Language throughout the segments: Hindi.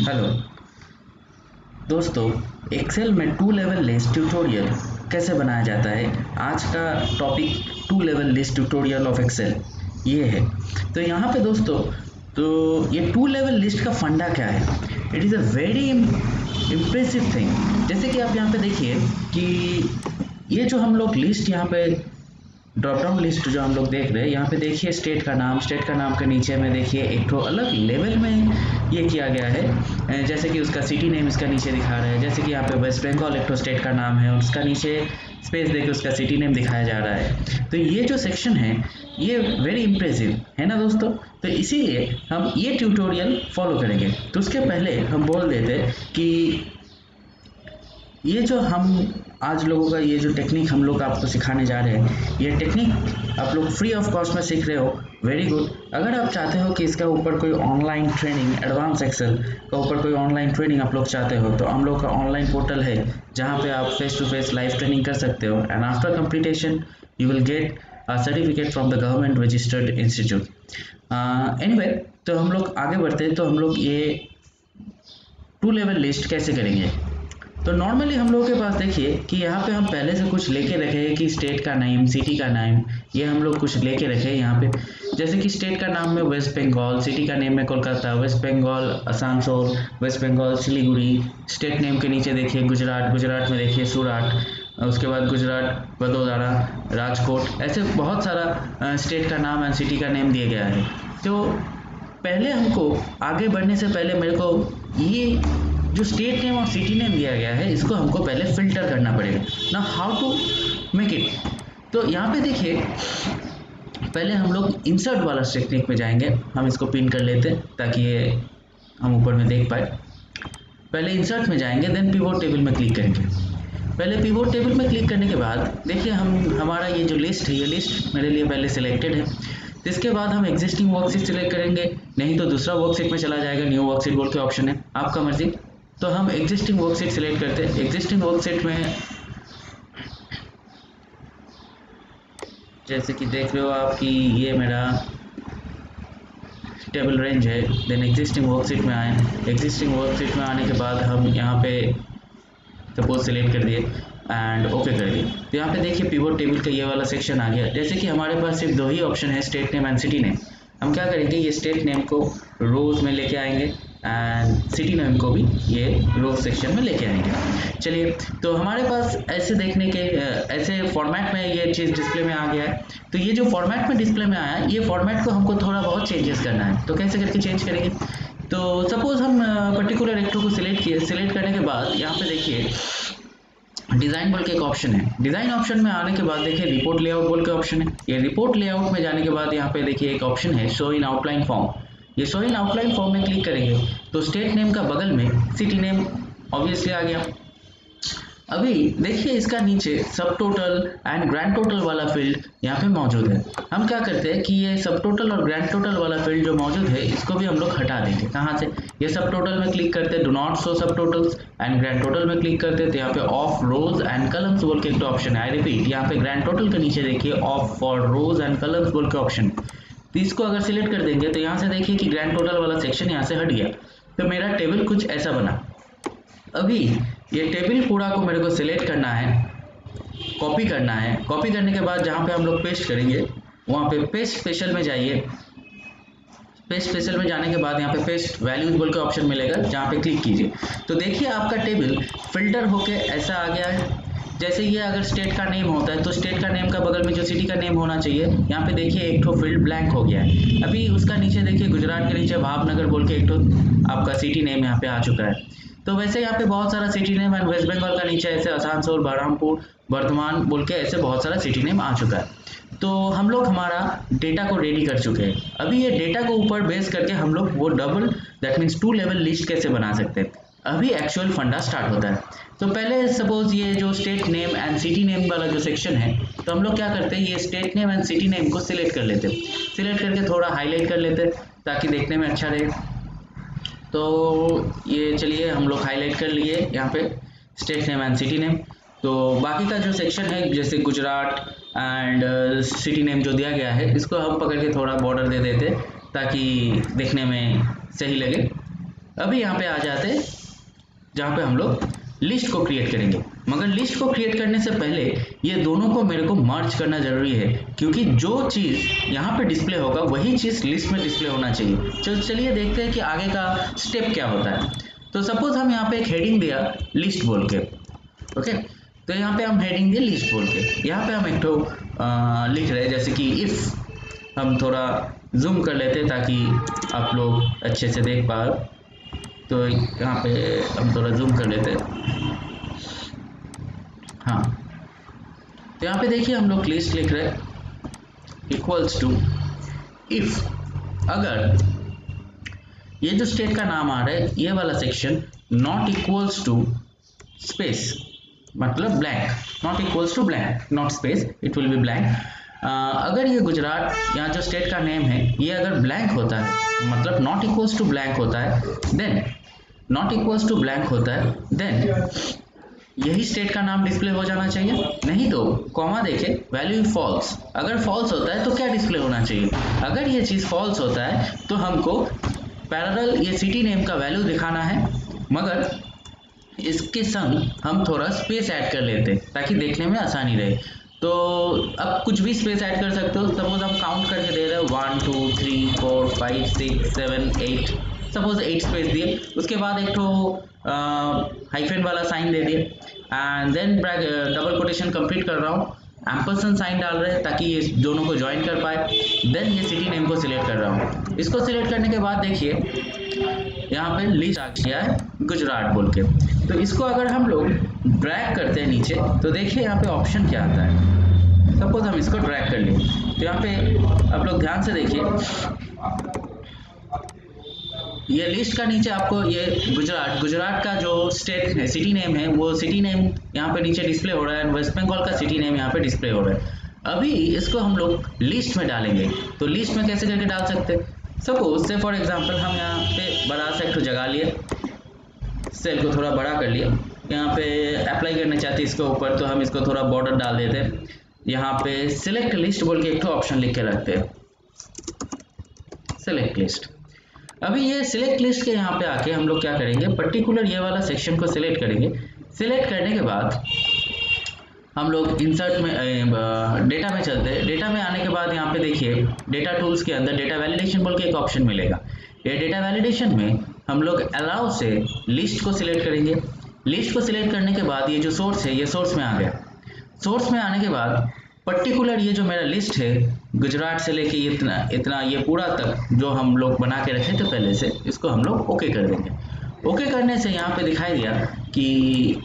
हेलो दोस्तों, एक्सेल में टू लेवल लिस्ट ट्यूटोरियल कैसे बनाया जाता है। आज का topic two level list tutorial of Excel ये है। तो यहाँ पे दोस्तों, तो ये टू लेवल लिस्ट का फंडा क्या है। It is a very impressive thing. जैसे कि आप यहाँ पे देखिए कि ये जो हम लोग लिस्ट यहाँ पे ड्रॉप डाउन लिस्ट जो हम लोग देख रहे हैं, यहाँ पे देखिए स्टेट का नाम के नीचे में देखिए एक तो अलग लेवल में ये किया गया है। जैसे कि उसका सिटी नेम इसका नीचे दिखा रहा है। जैसे कि यहाँ पे वेस्ट बंगाल एक तो स्टेट का नाम है और उसका नीचे स्पेस देके उसका सिटी नेम दिखाया जा रहा है। तो ये जो सेक्शन है ये वेरी इंप्रेसिव है ना दोस्तों। तो इसीलिए हम ये ट्यूटोरियल फॉलो करेंगे। तो उसके पहले हम बोल देते कि ये जो हम आज लोगों का ये जो टेक्निक हम लोग आपको सिखाने जा रहे हैं, ये टेक्निक आप लोग फ्री ऑफ कॉस्ट में सीख रहे हो, वेरी गुड। अगर आप चाहते हो कि इसका ऊपर कोई ऑनलाइन ट्रेनिंग, एडवांस एक्सेल का ऊपर कोई ऑनलाइन ट्रेनिंग आप लोग चाहते हो, तो हम लोग का ऑनलाइन पोर्टल है जहाँ पे आप face to face live training कर सकते हो। And after completion you will get a certificate from the government registered institute. Anyway, तो हम लोग आगे बढ़ते हैं। तो हम लोग ये टू लेवल लिस्ट कैसे करेंगे। तो नॉर्मली हम लोगों के पास देखिए कि यहाँ पे हम पहले से कुछ लेके रखे हैं कि स्टेट का नेम, सिटी का नेम, ये हम लोग कुछ लेके रखे हैं यहाँ पे। जैसे कि स्टेट का नाम में वेस्ट बंगाल, सिटी का नेम में Kolkata, West Bengal Asansol, West Bengal Siliguri. State name के नीचे देखिए गुजरात में देखिए सूरत, उसके बाद गुजरात वडोदरा, राजकोट, ऐसे बहुत सारा स्टेट का नाम एंड सिटी का नेम दिया गया है। तो पहले हमको आगे बढ़ने से पहले मेरे को ये जो स्टेट नेम और सिटी नेम दिया गया है इसको हमको पहले फिल्टर करना पड़ेगा ना, हाउ टू मेक इट। तो यहाँ पे देखिए पहले हम लोग इंसर्ट वाला टेक्निक में जाएंगे। हम इसको पिन कर लेते हैं ताकि ये हम ऊपर में देख पाए। पहले इंसर्ट में जाएंगे, देन पिवोट टेबल में क्लिक करेंगे। पहले पिवोट टेबल में क्लिक करने के बाद देखिए हमारा ये जो लिस्ट है, ये लिस्ट मेरे लिए पहले सिलेक्टेड है। तो इसके बाद हम एग्जिस्टिंग वर्कशीट सिलेक्ट करेंगे, नहीं तो दूसरा वर्कशीट में चला जाएगा, न्यू वर्कशीट बोल के ऑप्शन है, आपका मर्जी। तो हम एग्जिस्टिंग वर्कशीट सिलेक्ट करते हैं। एग्जिस्टिंग वर्कशीट में जैसे कि देख रहे हो आप कि ये मेरा टेबल रेंज है। देन एग्जिस्टिंग वर्कशीट में आए। एग्जिस्टिंग वर्कशीट में आने के बाद हम यहाँ पे सपोज सिलेक्ट कर दिए एंड ओके कर दिए। तो यहाँ पे देखिए पिवोट टेबल का ये वाला सेक्शन आ गया। जैसे कि हमारे पास सिर्फ दो ही ऑप्शन है, state name and city name. हम क्या करेंगे, ये स्टेट नेम को रोज में लेके आएंगे एंड सिटी नेम को भी ये रोज सेक्शन में लेके आएंगे। चलिए, तो हमारे पास ऐसे देखने के ऐसे फॉर्मेट में ये चीज़ डिस्प्ले में आ गया है। तो ये जो फॉर्मेट में डिस्प्ले में आया है, ये फॉर्मेट को हमको थोड़ा बहुत चेंजेस करना है। तो कैसे करके चेंज करेंगे। तो सपोज हम पर्टिकुलर एक्टर को सिलेक्ट किए। सिलेक्ट करने के बाद यहाँ पे देखिए डिज़ाइन बोल के एक ऑप्शन है। डिज़ाइन ऑप्शन में आने के बाद देखिए रिपोर्ट लेआउट बोल के ऑप्शन है। ये रिपोर्ट लेआउट में जाने के बाद यहाँ पे देखिए एक ऑप्शन है शो इन आउटलाइन फॉर्म। ये शो इन आउटलाइन फॉर्म में क्लिक करेंगे तो स्टेट नेम का बगल में सिटी नेम ऑब्वियसली आ गया। अभी देखिए इसका नीचे सब टोटल एंड ग्रैंड टोटल वाला फील्ड यहाँ पे मौजूद है। हम क्या करते हैं कि ये सब टोटल और ग्रैंड टोटल वाला फील्ड जो मौजूद है इसको भी हम लोग हटा देंगे। कहाँ से, ये सब टोटल में क्लिक करते हैं, डू नॉट शो सब टोटल्स, एंड ग्रैंड टोटल में क्लिक करते हैं तो यहाँ पे ऑफ रोज एंड कलम्स बोल के एक ऑप्शन है। आई रिपीट, यहाँ पे ग्रैंड टोटल के नीचे देखिए off for rows and columns बोल के ऑप्शन। तो इसको अगर सिलेक्ट कर देंगे तो यहाँ से देखिए कि ग्रैंड टोटल वाला सेक्शन यहाँ से हट गया। तो मेरा टेबल कुछ ऐसा बना। अभी ये टेबल पूरा को मेरे को सिलेक्ट करना है, कॉपी करना है। कॉपी करने के बाद जहाँ पे हम लोग पेस्ट करेंगे वहाँ पे पेस्ट स्पेशल में जाइए। पेस्ट स्पेशल में जाने के बाद यहाँ पे पेस्ट वैल्यूज बोल के ऑप्शन मिलेगा, जहाँ पे क्लिक कीजिए। तो देखिए आपका टेबल फिल्टर होके ऐसा आ गया है। जैसे ये अगर स्टेट का नेम होता है तो स्टेट का नेम का बगल में जो सिटी का नेम होना चाहिए, यहाँ पे देखिए एक ठो फील्ड ब्लैंक हो गया है। अभी उसका नीचे देखिए गुजरात के नीचे भावनगर बोल के एक ठो आपका सिटी नेम यहाँ पे आ चुका है। तो वैसे यहाँ पे बहुत सारा city name and West Bengal का नीचे ऐसे आसनसोल, बहरमपुर, वर्धमान बोल के ऐसे बहुत सारा सिटी नेम आ चुका है। तो हम लोग हमारा डेटा को रेडी कर चुके हैं। अभी ये डेटा को ऊपर बेस करके हम लोग वो double that means two level list कैसे बना सकते हैं। अभी एक्चुअल फंडा स्टार्ट होता है। तो पहले सपोज ये जो state name and city name वाला जो सेक्शन है, तो हम लोग क्या करते हैं, ये state name and city name को सिलेक्ट कर लेते हैं। सिलेक्ट करके थोड़ा हाईलाइट कर लेते हैं ताकि देखने में अच्छा रहे। तो ये चलिए हम लोग हाईलाइट कर लिए यहाँ पे state name and city name. तो बाकी का जो सेक्शन है जैसे गुजरात एंड सिटी नेम जो दिया गया है, इसको हम पकड़ के थोड़ा बॉर्डर दे देते ताकि देखने में सही लगे। अभी यहाँ पे आ जाते हैं जहाँ पे हम लोग लिस्ट को क्रिएट करेंगे, मगर लिस्ट को क्रिएट करने से पहले ये दोनों को मेरे को मर्ज करना जरूरी है, क्योंकि जो चीज़ यहाँ पे डिस्प्ले होगा वही चीज़ लिस्ट में डिस्प्ले होना चाहिए। चलिए देखते हैं कि आगे का स्टेप क्या होता है। तो सपोज हम यहाँ पे एक हेडिंग दिया लिस्ट बोल के, ओके, तो यहाँ पे हम हेडिंग दिए लिस्ट बोल के, यहाँ पे हम एक तो लिख रहे हैं जैसे कि इफ़, हम थोड़ा जूम कर लेते हैं ताकि आप लोग अच्छे से देख पाओ। तो यहाँ पे हम थोड़ा जूम कर लेते हैं, हाँ, तो यहाँ पे देखिए हम लोग लिस्ट लिख रहे हैं इक्वल्स टू इफ, अगर ये जो स्टेट का नाम आ रहा है ये वाला section not equals to space, मतलब blank, not equals to blank, not space, it will be blank. अगर ये गुजरात यहाँ जो स्टेट का नेम है ये अगर ब्लैंक होता है, मतलब नॉट इक्वल्स टू ब्लैंक होता है, then not equals to blank होता है, देन यही स्टेट का नाम डिस्प्ले हो जाना चाहिए। नहीं तो कॉमा देखे वैल्यू फॉल्स, अगर फॉल्स होता है तो क्या डिस्प्ले होना चाहिए? अगर ये चीज़ फॉल्स होता है तो हमको पैरेलल ये सिटी नेम का वैल्यू दिखाना है, मगर इसके संग हम थोड़ा स्पेस ऐड कर लेते ताकि देखने में आसानी रहे। तो अब कुछ भी स्पेस ऐड कर सकते हो। सपोज हम काउंट करके दे रहे हो 1 2 3 4 5 6 7 8, सपोज 8 स्पेस दिए, उसके बाद एक तो हाइफन वाला साइन दे दिए, and then double quotation complete कर रहा हूँ, एम्परसेंड साइन डाल रहे हैं ताकि ये दोनों को ज्वाइन कर पाए, देन ये सिटी नेम को सिलेक्ट कर रहा हूँ। इसको सिलेक्ट करने के बाद देखिए यहाँ पे लिस्ट आ गया है गुजरात बोल के। तो इसको अगर हम लोग ड्रैग करते हैं नीचे तो देखिए यहाँ पे ऑप्शन क्या आता है। सपोज हम इसको ड्रैग कर लें तो यहाँ पे आप लोग ध्यान से देखिए, ये लिस्ट का नीचे आपको ये गुजरात का जो स्टेट है सिटी नेम है वो सिटी नेम यहाँ पे नीचे डिस्प्ले हो रहा है, वेस्ट बंगाल का सिटी नेम यहाँ पे डिस्प्ले हो रहा है। अभी इसको हम लोग लिस्ट में डालेंगे, तो लिस्ट में कैसे करके डाल सकते हैं? सपोज से फॉर एग्जांपल हम यहाँ पे बड़ा सा एक जगह लिए, सेल को थोड़ा बड़ा कर लिया, यहाँ पे अप्लाई करना चाहते हैं इसके ऊपर, तो हम इसको थोड़ा बॉर्डर डाल देते हैं। यहाँ पे सिलेक्ट लिस्ट बोल के एक ऑप्शन लिख के रखते हैं, सिलेक्ट लिस्ट। अभी ये सिलेक्ट लिस्ट के यहाँ पे आके हम लोग क्या करेंगे, पर्टिकुलर ये वाला सेक्शन को सिलेक्ट करेंगे। सिलेक्ट करने के बाद हम लोग इंसर्ट में डेटा में चलते हैं। डेटा में आने के बाद यहाँ पे देखिए डेटा टूल्स के अंदर डेटा वैलिडेशन बोल के एक ऑप्शन मिलेगा। ये डेटा वैलिडेशन में हम लोग अलाउ से लिस्ट को सिलेक्ट करेंगे। लिस्ट को सिलेक्ट करने के बाद ये जो सोर्स है ये सोर्स में आ गया। सोर्स में आने के बाद पर्टिकुलर ये जो मेरा लिस्ट है गुजरात से लेके इतना ये पूरा तक जो हम लोग बना के रखे थे पहले से, इसको हम लोग ओके कर देंगे। ओके करने से यहाँ पे दिखाई दिया कि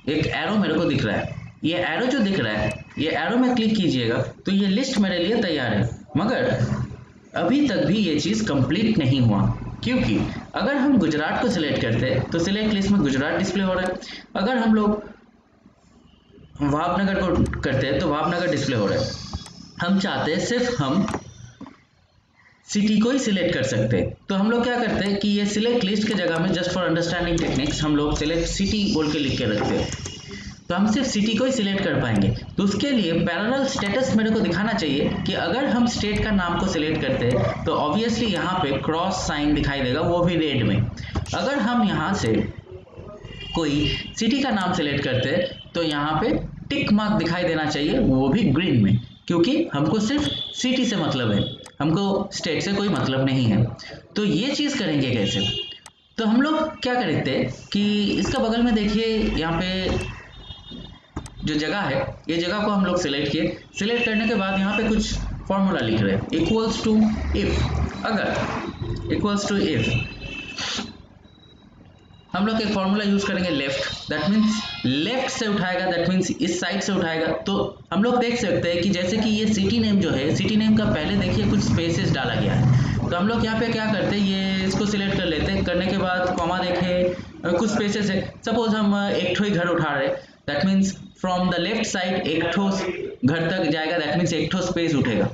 एक एरो मेरे को दिख रहा है। ये एरो जो दिख रहा है, ये एरो में क्लिक कीजिएगा तो ये लिस्ट मेरे लिए तैयार है, मगर अभी तक भी ये चीज़ कंप्लीट नहीं हुआ, क्योंकि अगर हम गुजरात को सिलेक्ट करते हैं तो सिलेक्ट लिस्ट में गुजरात डिस्प्ले हो रहा है। अगर हम लोग भावनगर को करते हैं तो भावनगर डिस्प्ले हो रहा है। हम चाहते हैं सिर्फ हम सिटी को ही सिलेक्ट कर सकते हैं, तो हम लोग क्या करते हैं कि ये सिलेक्ट लिस्ट के जगह में जस्ट फॉर अंडरस्टैंडिंग टेक्निक्स हम लोग सिलेक्ट सिटी बोल के लिख के रखते हैं, तो हम सिर्फ सिटी को ही सिलेक्ट कर पाएंगे। तो उसके लिए पैरेलल स्टेटस मेरे को दिखाना चाहिए कि अगर हम स्टेट का नाम को सिलेक्ट करते हैं तो ऑब्वियसली यहाँ पे क्रॉस साइन दिखाई देगा, वो भी रेड में। अगर हम यहाँ से कोई सिटी का नाम सिलेक्ट करते हैं तो यहाँ पे टिक मार्क दिखाई देना चाहिए, वो भी ग्रीन में, क्योंकि हमको सिर्फ सिटी से मतलब है, हमको स्टेट से कोई मतलब नहीं है। तो ये चीज़ करेंगे कैसे? तो हम लोग क्या करते हैं कि इसका बगल में देखिए यहाँ पे जो जगह है, ये जगह को हम लोग सिलेक्ट किए। सिलेक्ट करने के बाद यहाँ पे कुछ फॉर्मूला लिख रहे हैं, इक्वल्स टू इफ। अगर इक्वल्स टू इफ हम लोग एक फॉर्मूला यूज करेंगे लेफ्ट, दैट मीन्स लेफ्ट से उठाएगा, दैट मीन्स इस साइड से उठाएगा। तो हम लोग देख सकते हैं कि जैसे कि ये सिटी नेम जो है, सिटी नेम का पहले देखिए कुछ स्पेसेस डाला गया है। तो हम लोग यहाँ पे क्या करते हैं, ये इसको सिलेक्ट कर लेते हैं। करने के बाद कॉमा देखे कुछ स्पेसेस है। सपोज हम एक ठो ही घर उठा रहे, that means from the left side एक ठो घर तक जाएगा, दैट मीन्स एक ठो स्पेस उठेगा।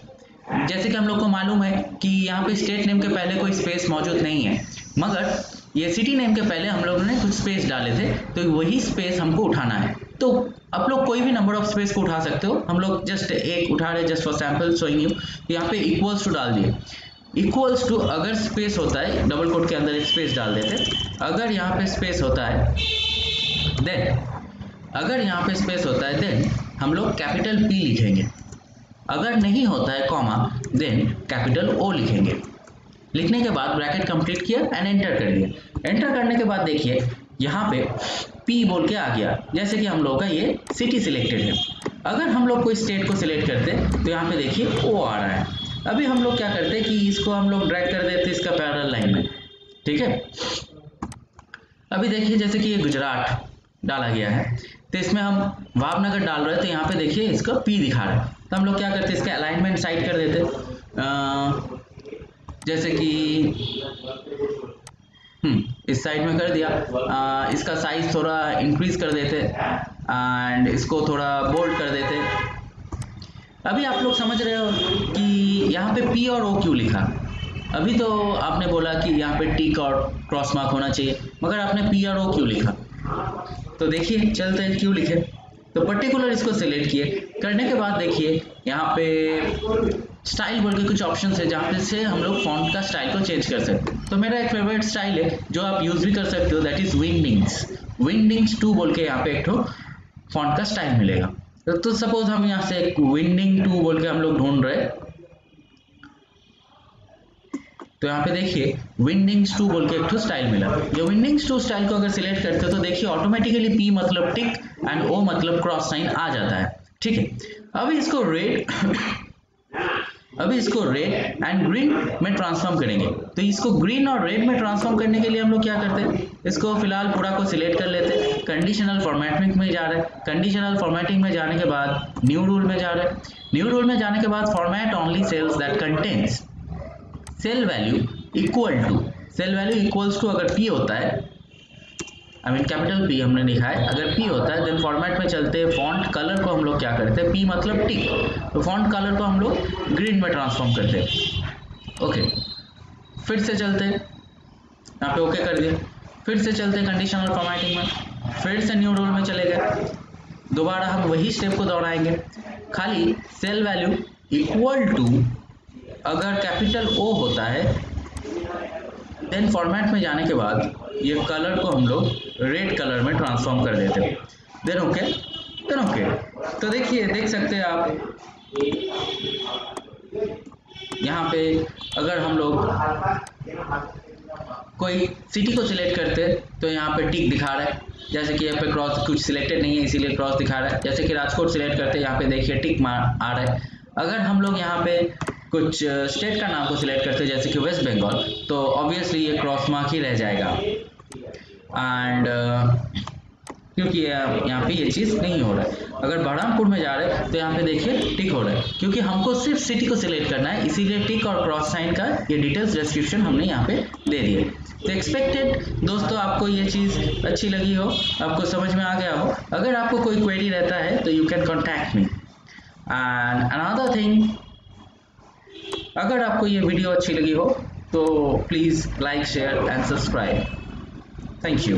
जैसे कि हम लोग को मालूम है कि यहाँ पे स्टेट नेम के पहले कोई स्पेस मौजूद नहीं है, मगर ये सिटी नेम के पहले हम लोगों ने कुछ स्पेस डाले थे, तो वही स्पेस हमको उठाना है। तो आप लोग कोई भी नंबर ऑफ स्पेस को उठा सकते हो, हम लोग जस्ट एक उठा रहे, just for sample showing you. यहाँ पे इक्वल्स टू डाल दिए। इक्वल्स टू, अगर स्पेस होता है डबल कोट के अंदर एक स्पेस डाल देते, अगर यहाँ पे स्पेस होता है देन, अगर यहाँ पे स्पेस होता है देन हम लोग कैपिटल P लिखेंगे, अगर नहीं होता है कॉमा देन कैपिटल O लिखेंगे। लिखने के बाद ब्रैकेट कंप्लीट किया एंड एंटर कर दिया। एंटर करने के बाद देखिए यहाँ पे P बोल के आ गया, जैसे कि हम लोग का ये सिटी सिलेक्टेड है। अगर हम लोग कोई स्टेट को सिलेक्ट करते तो यहाँ पे देखिए O आ रहा है। अभी हम लोग क्या करते हैं कि इसको हम लोग ड्रैग कर देते इसका पैरेलल लाइन में, ठीक है। अभी देखिए जैसे कि ये गुजरात डाला गया है, तो इसमें हम भावनगर डाल रहे हैं, तो यहाँ पे देखिए इसका P दिखा रहा है। तो हम लोग क्या करते हैं इसका अलाइनमेंट साइड कर देते, जैसे कि इस साइड में कर दिया। इसका साइज थोड़ा इंक्रीज कर देते एंड इसको थोड़ा बोल्ड कर देते। अभी आप लोग समझ रहे हो कि यहाँ पे P और O क्यों लिखा। अभी तो आपने बोला कि यहाँ पे टिक और क्रॉस मार्क होना चाहिए, मगर आपने P और O क्यों लिखा। तो देखिए चलते हैं क्यों लिखे। तो पर्टिकुलर इसको सिलेक्ट किए, करने के बाद देखिए यहाँ पे स्टाइल बोल के कुछ ऑप्शन है जहाँ पे से हम लोग फॉन्ट का स्टाइल को चेंज कर सकते हैं। तो मेरा एक फेवरेट स्टाइल है जो आप यूज भी कर सकते हो, दैट इज विंगडिंग्स। विंगडिंग्स 2 बोल के यहाँ पे एक ठो फॉन्ट का स्टाइल मिलेगा। तो सपोज हम यहाँ से एक विंगडिंग 2 बोल के हम लोग ढूंढ रहे, तो यहाँ पे देखिए विंगडिंग्स 2 बोल के एक स्टाइल मिला। ये विंगडिंग्स 2 स्टाइल को अगर सिलेक्ट करते हो तो देखिए ऑटोमेटिकली P मतलब टिक एंड O मतलब क्रॉस साइन आ जाता है, ठीक है। अभी इसको रेड एंड ग्रीन में ट्रांसफॉर्म करेंगे। तो इसको ग्रीन और रेड में ट्रांसफॉर्म करने के लिए हम लोग क्या करते हैं, इसको फिलहाल पूरा को सिलेक्ट कर लेते हैं। कंडीशनल फॉर्मेटिंग में जा रहे हैं, कंडीशनल फॉर्मेटिंग में जाने के बाद न्यू रूल में जा रहे हैं। न्यू रूल में जाने के बाद format only cells that contains cell value equal to, cell value equals to अगर P होता है, आई मीन कैपिटल P हमने लिखा है, अगर P होता है देन फॉर्मेट में चलते हैं। फॉन्ट कलर को हम लोग क्या करते हैं, P मतलब टिक, तो फॉन्ट कलर को हम लोग ग्रीन में ट्रांसफॉर्म करते हैं। ओके, फिर से चलते हैं, यहाँ पे ओके कर दिया। फिर से चलते हैं कंडीशनल फॉर्मेटिंग में, फिर से न्यू रूल में चले गए। दोबारा हम वही स्टेप को दोहराएंगे, खाली सेल वैल्यू इक्वल टू अगर कैपिटल O होता है देन फॉर्मेट में जाने के बाद ये कलर को हम लोग रेड कलर में ट्रांसफॉर्म कर देते हैं। Then okay. तो देखिए देख सकते हैं आप यहाँ पे अगर हम लोग कोई सिटी को सिलेक्ट करते तो यहाँ पे टिक दिखा रहा है, जैसे कि यहाँ पे क्रॉस कुछ सिलेक्टेड नहीं है इसीलिए क्रॉस दिखा रहा है। जैसे कि राजकोट सिलेक्ट करते यहाँ पे देखिए टिक मार आ रहा है। अगर हम लोग यहाँ पे कुछ स्टेट का नाम को सिलेक्ट करते हैं जैसे कि वेस्ट बंगाल, तो ऑब्वियसली ये क्रॉस मार्क ही रह जाएगा एंड क्योंकि यहाँ पे ये चीज़ नहीं हो रहा है। अगर बहरामपुर में जा रहे हैं तो यहाँ पे देखिए टिक हो रहा है, क्योंकि हमको सिर्फ सिटी को सिलेक्ट करना है, इसीलिए टिक और क्रॉस साइन का ये डिटेल्स डिस्क्रिप्शन हमने यहाँ पे दे दिए। तो एक्सपेक्टेड दोस्तों आपको ये चीज़ अच्छी लगी हो, आपको समझ में आ गया हो। अगर आपको कोई क्वेरी रहता है तो you can contact me. And another thing, अगर आपको ये वीडियो अच्छी लगी हो तो please like share and subscribe. Thank you.